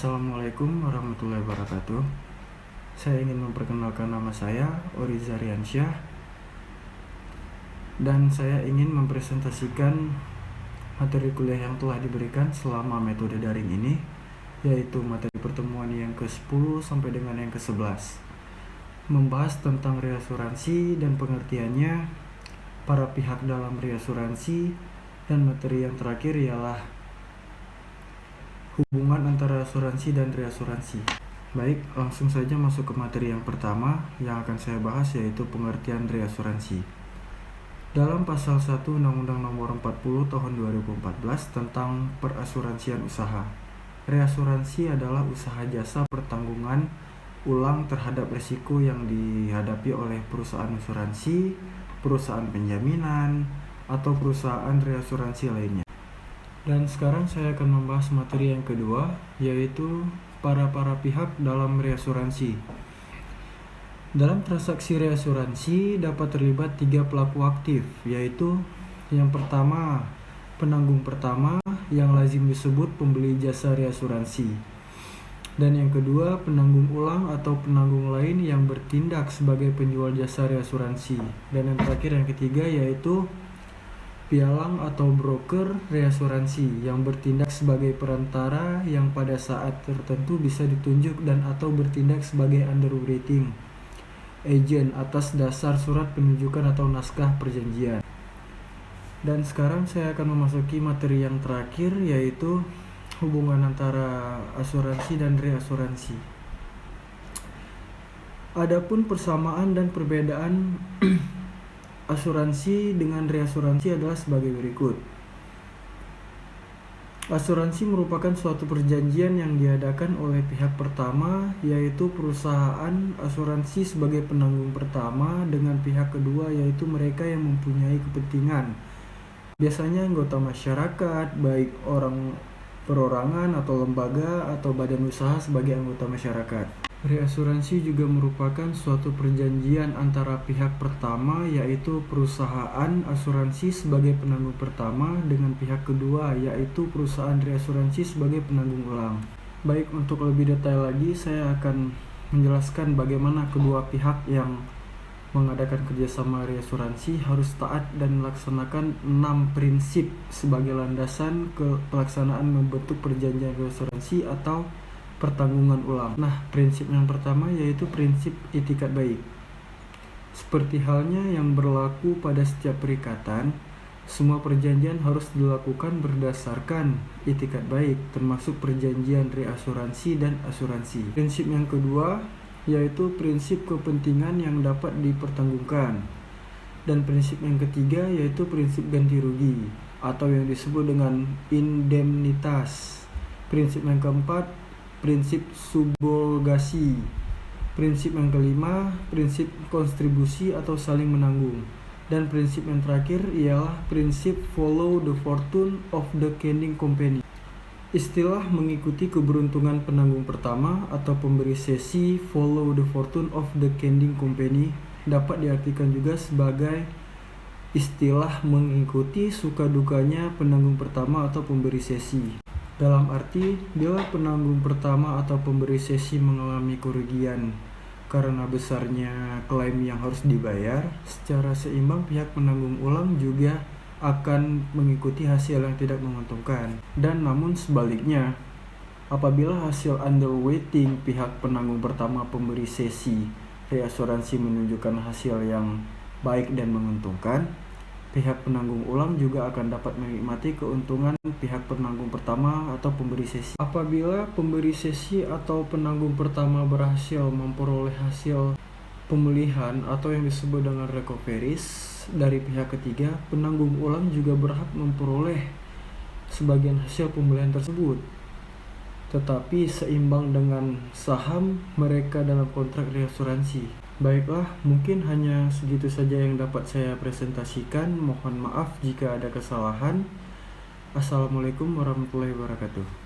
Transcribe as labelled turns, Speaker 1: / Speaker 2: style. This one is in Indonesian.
Speaker 1: Assalamualaikum warahmatullahi wabarakatuh. Saya ingin memperkenalkan nama saya, Oriza Riansyah, dan saya ingin mempresentasikan materi kuliah yang telah diberikan selama metode daring ini, yaitu materi pertemuan yang ke-10 sampai dengan yang ke-11, membahas tentang reasuransi dan pengertiannya, para pihak dalam reasuransi, dan materi yang terakhir ialah hubungan antara asuransi dan reasuransi. Baik, langsung saja masuk ke materi yang pertama yang akan saya bahas, yaitu pengertian reasuransi. Dalam pasal 1 Undang-Undang Nomor 40 Tahun 2014 tentang perasuransian usaha, reasuransi adalah usaha jasa pertanggungan ulang terhadap risiko yang dihadapi oleh perusahaan asuransi, perusahaan penjaminan, atau perusahaan reasuransi lainnya. Dan sekarang saya akan membahas materi yang kedua, yaitu para pihak dalam reasuransi. Dalam transaksi reasuransi dapat terlibat 3 pelaku aktif, yaitu yang pertama, penanggung pertama yang lazim disebut pembeli jasa reasuransi. Dan yang kedua, penanggung ulang atau penanggung lain yang bertindak sebagai penjual jasa reasuransi. Dan yang terakhir, yang ketiga, yaitu pialang atau broker reasuransi yang bertindak sebagai perantara yang pada saat tertentu bisa ditunjuk dan atau bertindak sebagai underwriting agent atas dasar surat penunjukan atau naskah perjanjian. Dan sekarang saya akan memasuki materi yang terakhir, yaitu hubungan antara asuransi dan reasuransi. Adapun persamaan dan perbedaan asuransi dengan reasuransi adalah sebagai berikut. Asuransi merupakan suatu perjanjian yang diadakan oleh pihak pertama, yaitu perusahaan asuransi sebagai penanggung pertama, dengan pihak kedua, yaitu mereka yang mempunyai kepentingan, biasanya anggota masyarakat, baik orang perorangan atau lembaga atau badan usaha sebagai anggota masyarakat. Reasuransi juga merupakan suatu perjanjian antara pihak pertama, yaitu perusahaan asuransi sebagai penanggung pertama, dengan pihak kedua, yaitu perusahaan reasuransi sebagai penanggung ulang. Baik, untuk lebih detail lagi saya akan menjelaskan bagaimana kedua pihak yang mengadakan kerjasama reasuransi harus taat dan melaksanakan 6 prinsip sebagai landasan ke pelaksanaan membentuk perjanjian reasuransi atau pertanggungan ulang. Nah, prinsip yang pertama yaitu prinsip itikat baik. Seperti halnya yang berlaku pada setiap perikatan, semua perjanjian harus dilakukan berdasarkan itikat baik, termasuk perjanjian reasuransi dan asuransi. Prinsip yang kedua yaitu prinsip kepentingan yang dapat dipertanggungan. Dan prinsip yang ketiga yaitu prinsip ganti rugi atau yang disebut dengan indemnitas. Prinsip yang keempat, prinsip subrogasi. Prinsip yang kelima, prinsip kontribusi atau saling menanggung. Dan prinsip yang terakhir ialah prinsip follow the fortune of the ceding company. Istilah mengikuti keberuntungan penanggung pertama atau pemberi sesi follow the fortune of the ceding company dapat diartikan juga sebagai istilah mengikuti suka dukanya penanggung pertama atau pemberi sesi. Dalam arti, bila penanggung pertama atau pemberi sesi mengalami kerugian karena besarnya klaim yang harus dibayar, secara seimbang pihak penanggung ulang juga akan mengikuti hasil yang tidak menguntungkan. Dan namun sebaliknya, apabila hasil underwriting pihak penanggung pertama pemberi sesi reasuransi menunjukkan hasil yang baik dan menguntungkan, pihak penanggung ulang juga akan dapat menikmati keuntungan pihak penanggung pertama atau pemberi sesi. Apabila pemberi sesi atau penanggung pertama berhasil memperoleh hasil pemulihan atau yang disebut dengan recoveries dari pihak ketiga, penanggung ulang juga berhak memperoleh sebagian hasil pemulihan tersebut, tetapi seimbang dengan saham mereka dalam kontrak reasuransi. Baiklah, mungkin hanya segitu saja yang dapat saya presentasikan. Mohon maaf jika ada kesalahan. Assalamualaikum warahmatullahi wabarakatuh.